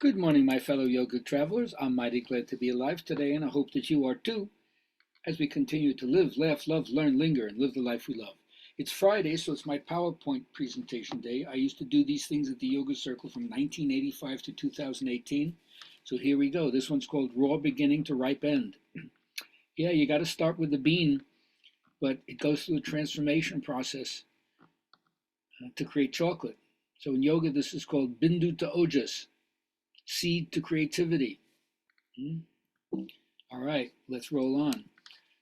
Good morning, my fellow yoga travelers. I'm mighty glad to be alive today, and I hope that you are too, as we continue to live, laugh, love, learn, linger, and live the life we love. It's Friday, so it's my PowerPoint presentation day. I used to do these things at the Yoga Circle from 1985 to 2018. So here we go. This one's called Raw Beginning to Ripe End. Yeah, you got to start with the bean, but it goes through a transformation process to create chocolate. So in yoga, this is called Bindu to Ojas, seed to creativity. All right, let's roll on.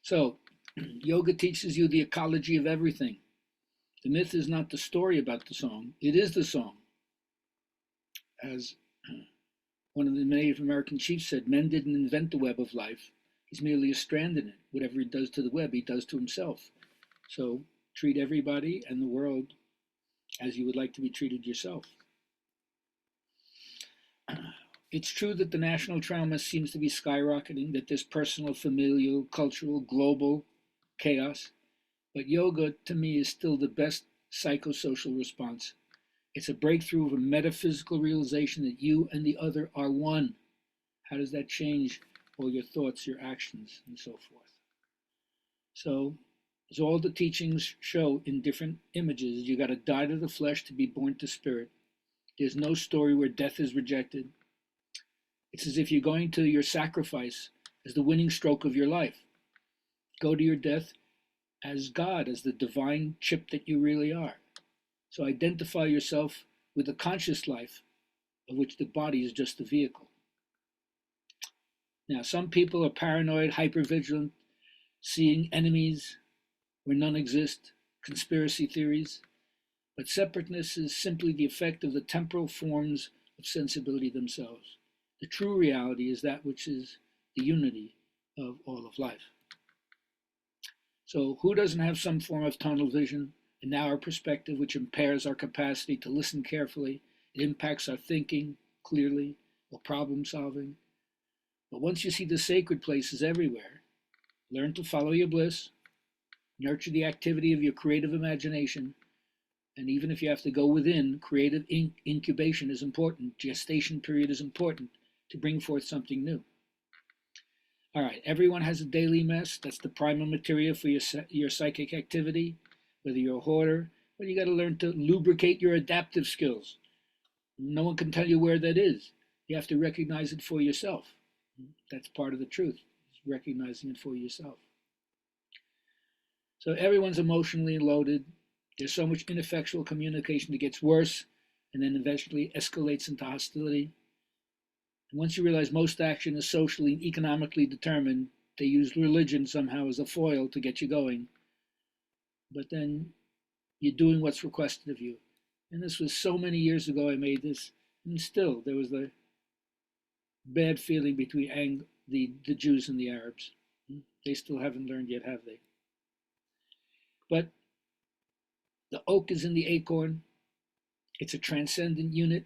So, yoga teaches you the ecology of everything. The myth is not the story about the song, it is the song. As one of the Native American chiefs said, men didn't invent the web of life. He's merely a strand in it. Whatever he does to the web, he does to himself. So, treat everybody and the world as you would like to be treated yourself. It's true that the national trauma seems to be skyrocketing, that there's personal, familial, cultural, global chaos. But yoga, to me, is still the best psychosocial response. It's a breakthrough of a metaphysical realization that you and the other are one. How does that change all your thoughts, your actions, and so forth? So, as all the teachings show in different images, you got to die to the flesh to be born to spirit. There's no story where death is rejected. It's as if you're going to your sacrifice as the winning stroke of your life. Go to your death as God, as the divine chip that you really are. So identify yourself with the conscious life, of which the body is just the vehicle. Now, some people are paranoid, hypervigilant, seeing enemies where none exist, conspiracy theories. But separateness is simply the effect of the temporal forms of sensibility themselves. The true reality is that which is the unity of all of life. So who doesn't have some form of tunnel vision, a narrow perspective which impairs our capacity to listen carefully? It impacts our thinking clearly or problem solving. But once you see the sacred places everywhere, learn to follow your bliss, nurture the activity of your creative imagination, and even if you have to go within, creative incubation is important, gestation period is important to bring forth something new. All right, everyone has a daily mess. That's the primal material for your psychic activity, whether you're a hoarder, but you got to learn to lubricate your adaptive skills. No one can tell you where that is. You have to recognize it for yourself. That's part of the truth, recognizing it for yourself. So everyone's emotionally loaded. There's so much ineffectual communication that gets worse and then eventually escalates into hostility. And once you realize most action is socially and economically determined, they use religion somehow as a foil to get you going. But then you're doing what's requested of you. And this was so many years ago I made this, and still there was the bad feeling between the Jews and the Arabs. They still haven't learned yet, have they? But the oak is in the acorn. It's a transcendent unit.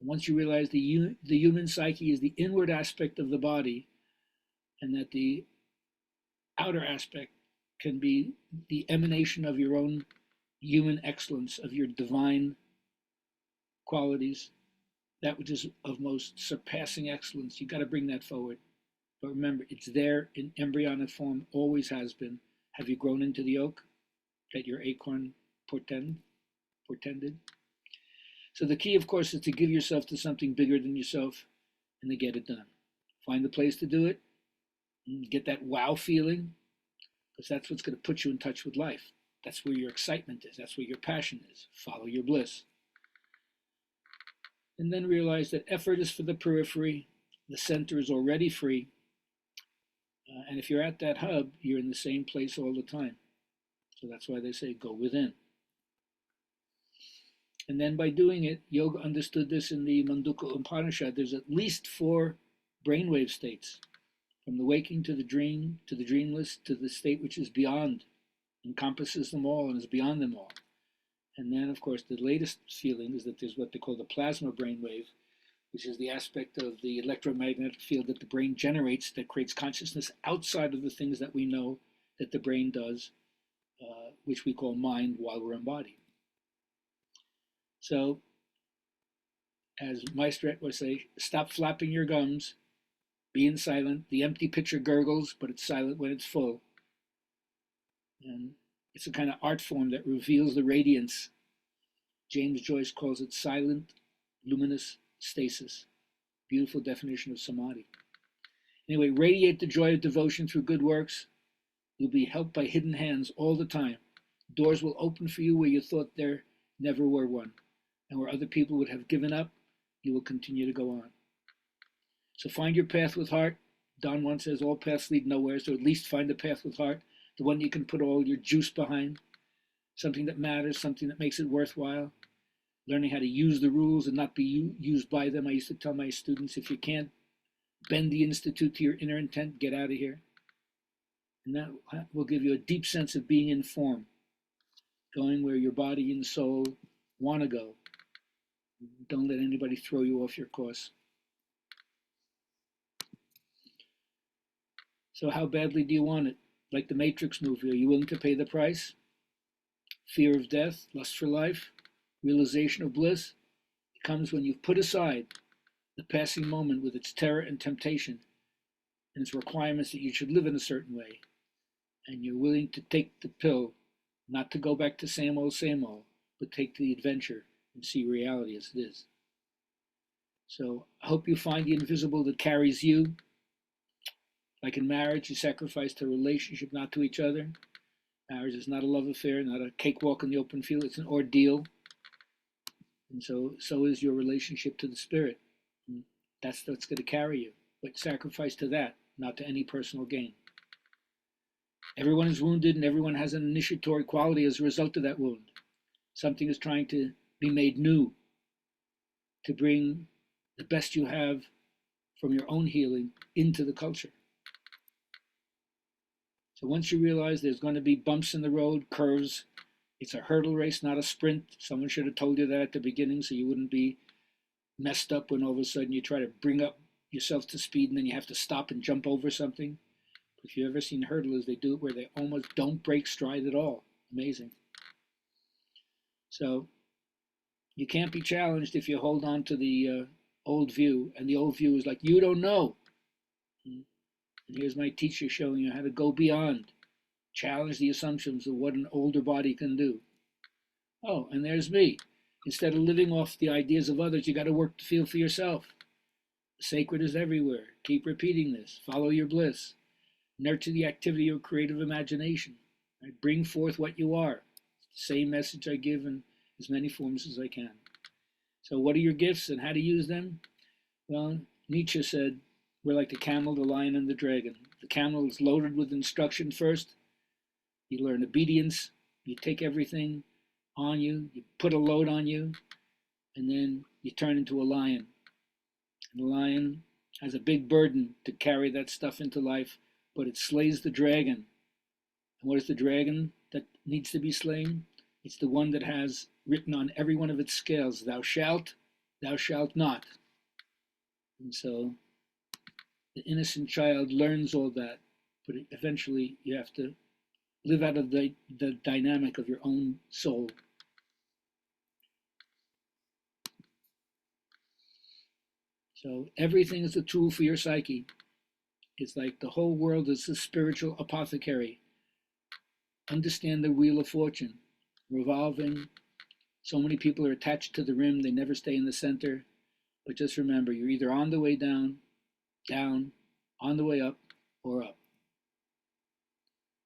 Once you realize the human psyche is the inward aspect of the body, and that the outer aspect can be the emanation of your own human excellence, of your divine qualities, that which is of most surpassing excellence, you got to bring that forward. But remember, it's there in embryonic form, always has been. Have you grown into the oak that your acorn portended? So the key, of course, is to give yourself to something bigger than yourself and to get it done. Find the place to do it, and get that wow feeling, because that's what's going to put you in touch with life. That's where your excitement is. That's where your passion is. Follow your bliss. And then realize that effort is for the periphery. The center is already free. And if you're at that hub, you're in the same place all the time. So that's why they say go within. And then by doing it, yoga understood this in the Mandukya Upanishad. There's at least 4 brainwave states, from the waking to the dream, to the dreamless, to the state which is beyond, encompasses them all and is beyond them all. And then, of course, the latest feeling is that there's what they call the plasma brainwave, which is the aspect of the electromagnetic field that the brain generates that creates consciousness outside of the things that we know that the brain does, which we call mind while we're embodied. So As Maestro would say, stop flapping your gums, being silent. The empty pitcher gurgles, but it's silent when it's full. And it's a kind of art form that reveals the radiance. James Joyce calls it silent, luminous stasis. Beautiful definition of samadhi. Anyway, radiate the joy of devotion through good works. You'll be helped by hidden hands all the time. Doors will open for you where you thought there never were one. And where other people would have given up, you will continue to go on. So find your path with heart. Don Juan says all paths lead nowhere, so at least find the path with heart, the one you can put all your juice behind, something that matters, something that makes it worthwhile. Learning how to use the rules and not be used by them. I used to tell my students, if you can't bend the institute to your inner intent, get out of here. And that will give you a deep sense of being in form, going where your body and soul want to go. Don't let anybody throw you off your course. So how badly do you want it? Like the Matrix movie, are you willing to pay the price? Fear of death, lust for life, realization of bliss. It comes when you've put aside the passing moment with its terror and temptation and its requirements that you should live in a certain way. And you're willing to take the pill, not to go back to same old, but take the adventure and see reality as it is. So I hope you find the invisible that carries you. Like in marriage, you sacrifice to a relationship, not to each other. Marriage is not a love affair, not a cakewalk in the open field. It's an ordeal. And so is your relationship to the spirit. And that's what's going to carry you. But sacrifice to that, not to any personal gain. Everyone is wounded and everyone has an initiatory quality as a result of that wound. Something is trying to be made new, to bring the best you have from your own healing into the culture. So once you realize there's going to be bumps in the road, curves, it's a hurdle race, not a sprint. Someone should have told you that at the beginning so you wouldn't be messed up when all of a sudden you try to bring up yourself to speed and then you have to stop and jump over something. If you've ever seen hurdlers, they do it where they almost don't break stride at all. Amazing. So you can't be challenged if you hold on to the old view, and the old view is like, you don't know. And here's my teacher showing you how to go beyond, challenge the assumptions of what an older body can do. Oh, and there's me. Instead of living off the ideas of others, you got to work to feel for yourself. Sacred is everywhere. Keep repeating this. Follow your bliss. Nurture the activity of creative imagination. Right? Bring forth what you are. It's the same message I give in as many forms as I can. So what are your gifts and how to use them? Well, Nietzsche said, we're like the camel, the lion, and the dragon. The camel is loaded with instruction first. You learn obedience. You take everything on you. You put a load on you. And then you turn into a lion. And the lion has a big burden to carry that stuff into life, but it slays the dragon. And what is the dragon that needs to be slain? It's the one that has written on every one of its scales, thou shalt not. And so the innocent child learns all that, but eventually you have to live out of the dynamic of your own soul. So everything is a tool for your psyche. It's like the whole world is a spiritual apothecary. Understand the wheel of fortune, revolving. So many people are attached to the rim, they never stay in the center. But just remember, you're either on the way down, on the way up, or up.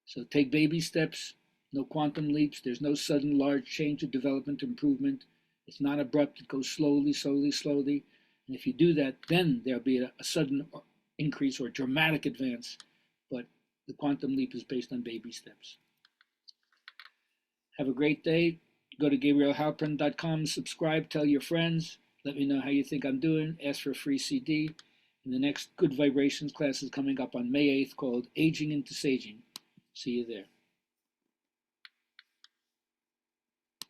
So take baby steps, no quantum leaps. There's no sudden large change of development improvement. It's not abrupt, it goes slowly. And if you do that, then there'll be a sudden increase or dramatic advance. But the quantum leap is based on baby steps. Have a great day. Go to GabrielHalpern.com, subscribe, tell your friends. Let me know how you think I'm doing. Ask for a free CD. And the next Good Vibrations class is coming up on May 8th called Aging into Saging. See you there.